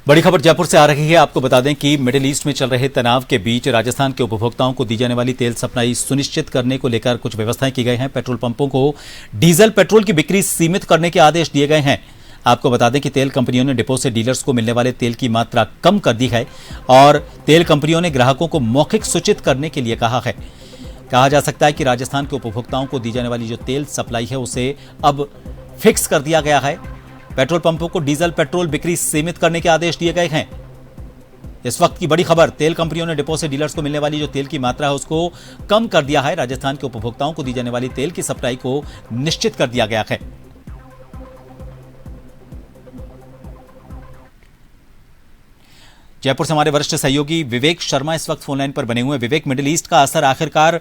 बड़ी खबर जयपुर से आ रही है। आपको बता दें कि मिडिल ईस्ट में चल रहे तनाव के बीच राजस्थान के उपभोक्ताओं को दी जाने वाली तेल सप्लाई सुनिश्चित करने को लेकर कुछ व्यवस्थाएं की गई हैं। पेट्रोल पंपों को डीजल पेट्रोल की बिक्री सीमित करने के आदेश दिए गए हैं। आपको बता दें कि तेल कंपनियों ने डिपो से डीलर्स को मिलने वाले तेल की मात्रा कम कर दी है और तेल कंपनियों ने ग्राहकों को मौखिक सूचित करने के लिए कहा है। कहा जा सकता है कि राजस्थान के उपभोक्ताओं को दी जाने वाली जो तेल सप्लाई है उसे अब फिक्स कर दिया गया है। पेट्रोल पंपों को डीजल पेट्रोल बिक्री सीमित करने के आदेश दिए गए हैं। इस वक्त की बड़ी खबर, तेल कंपनियों ने डिपो से डीलर्स को मिलने वाली जो तेल की मात्रा है उसको कम कर दिया है। राजस्थान के उपभोक्ताओं को दी जाने वाली तेल की सप्लाई को निश्चित कर दिया गया है। जयपुर से हमारे वरिष्ठ सहयोगी विवेक शर्मा इस वक्त फोनलाइन पर बने हुए हैं। विवेक, मिडिल ईस्ट का असर आखिरकार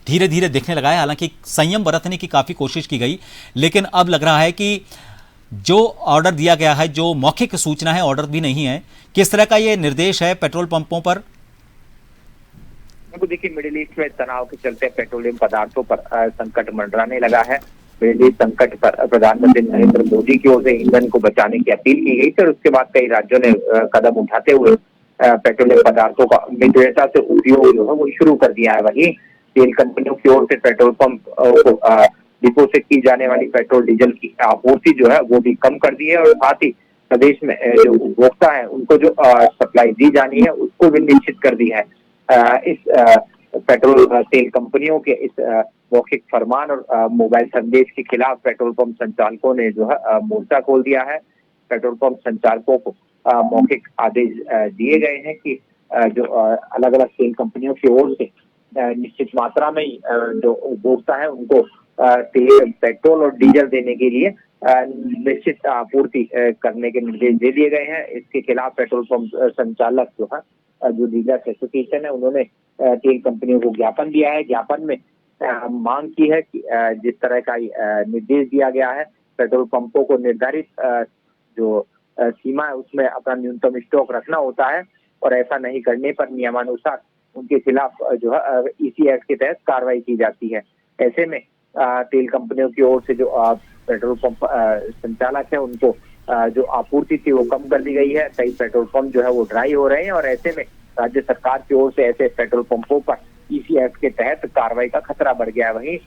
धीरे धीरे दिखने लगा है। हालांकि संयम बरतने की काफी कोशिश की गई, लेकिन अब लग रहा है कि जो ऑर्डर दिया गया है, जो मौखिक सूचना है, ऑर्डर भी नहीं है। किस तरह का ये निर्देश है पेट्रोल पंपों पर? देखिए, मिडिल ईस्ट में तनाव के चलते पेट्रोलियम पदार्थों पर संकट मंडराने लगा है। मिडिल ईस्ट संकट पर प्रधानमंत्री नरेंद्र मोदी की ओर से ईंधन को बचाने की अपील की गई थी और उसके बाद कई राज्यों ने कदम उठाते हुए पेट्रोलियम पदार्थों का मितव्ययता से उपयोग जो है वो शुरू कर दिया है। वहीं तेल कंपनियों की ओर से पेट्रोल पंप को डिपो से की जाने वाली पेट्रोल डीजल की आपूर्ति जो है वो भी कम कर दी है और साथ ही प्रदेश में जो उपभोक्ता है उनको जो सप्लाई दी जानी है उसको भी निश्चित कर दी है। इस पेट्रोल तेल कंपनियों के इस मौखिक फरमान और मोबाइल संदेश के खिलाफ पेट्रोल पंप संचालकों ने जो है मोर्चा खोल दिया है। पेट्रोल पंप संचालकों को मौखिक आदेश दिए गए हैं कि जो अलग अलग तेल कंपनियों की ओर से निश्चित मात्रा में जो उपभोक्ता है उनको तेल, पेट्रोल और डीजल देने के लिए निश्चित आपूर्ति करने के निर्देश दे दिए गए हैं। इसके खिलाफ पेट्रोल पंप संचालक जो है, जो डीलर्स एसोसिएशन है, उन्होंने तेल कंपनियों को ज्ञापन दिया है। ज्ञापन में मांग की है कि जिस तरह का निर्देश दिया गया है, पेट्रोल पंपों को निर्धारित जो सीमा है उसमें अपना न्यूनतम स्टॉक रखना होता है और ऐसा नहीं करने पर नियमानुसार उनके खिलाफ जो है इसी एक्ट के तहत कार्रवाई की जाती है। ऐसे में तेल कंपनियों की ओर से जो पेट्रोल पंप संचालक है उनको जो आपूर्ति थी वो कम कर दी गई है। कई पेट्रोल पंप जो है वो ड्राई हो रहे हैं और ऐसे में राज्य सरकार की ओर से ऐसे पेट्रोल पंपों पर इसी एक्ट के तहत कार्रवाई का खतरा बढ़ गया है। वहीं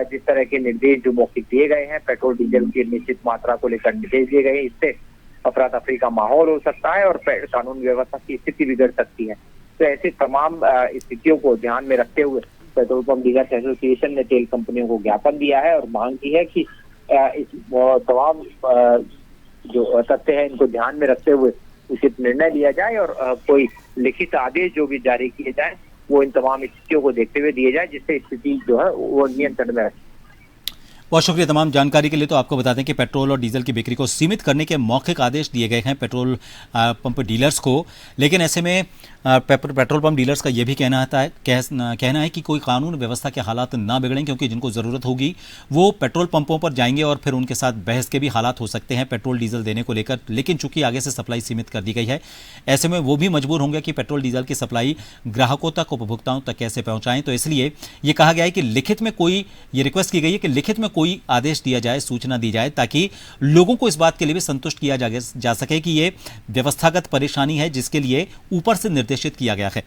जिस तरह के निर्देश जो मौखिक दिए गए हैं, पेट्रोल डीजल की निश्चित मात्रा को लेकर निर्देश दिए गए हैं, इससे अफरा तफरी का माहौल हो सकता है और कानून व्यवस्था की स्थिति बिगड़ सकती है। तो ऐसी तमाम स्थितियों को ध्यान में रखते हुए पेट्रोल पंप डीलर्स एसोसिएशन ने तेल कंपनियों को ज्ञापन दिया है और मांग की है कि इस तमाम जो तथ्य है इनको ध्यान में रखते हुए उचित निर्णय लिया जाए और कोई लिखित आदेश जो भी जारी किए जाए वो इन तमाम स्थितियों को देखते हुए दिए जाए, जिससे स्थिति जो है वो नियंत्रण में रहे। बहुत शुक्रिया तमाम जानकारी के लिए। तो आपको बता दें कि पेट्रोल और डीजल की बिक्री को सीमित करने के मौखिक आदेश दिए गए हैं पेट्रोल पंप डीलर्स को, लेकिन ऐसे में पेट्रोल पंप डीलर्स का यह भी कहना है कि कोई कानून व्यवस्था के हालात ना बिगड़ें, क्योंकि जिनको ज़रूरत होगी वो पेट्रोल पंपों पर जाएंगे और फिर उनके साथ बहस के भी हालात हो सकते हैं पेट्रोल डीजल देने को लेकर। लेकिन चूंकि आगे से सप्लाई सीमित कर दी गई है, ऐसे में वो भी मजबूर होंगे कि पेट्रोल डीजल की सप्लाई ग्राहकों तक, उपभोक्ताओं तक कैसे पहुंचाएं। तो इसलिए ये कहा गया है कि लिखित में कोई, ये रिक्वेस्ट की गई है कि लिखित में कोई आदेश दिया जाए, सूचना दी जाए, ताकि लोगों को इस बात के लिए भी संतुष्ट किया जा सके कि ये व्यवस्थागत परेशानी है जिसके लिए ऊपर से निर्देशित किया गया है।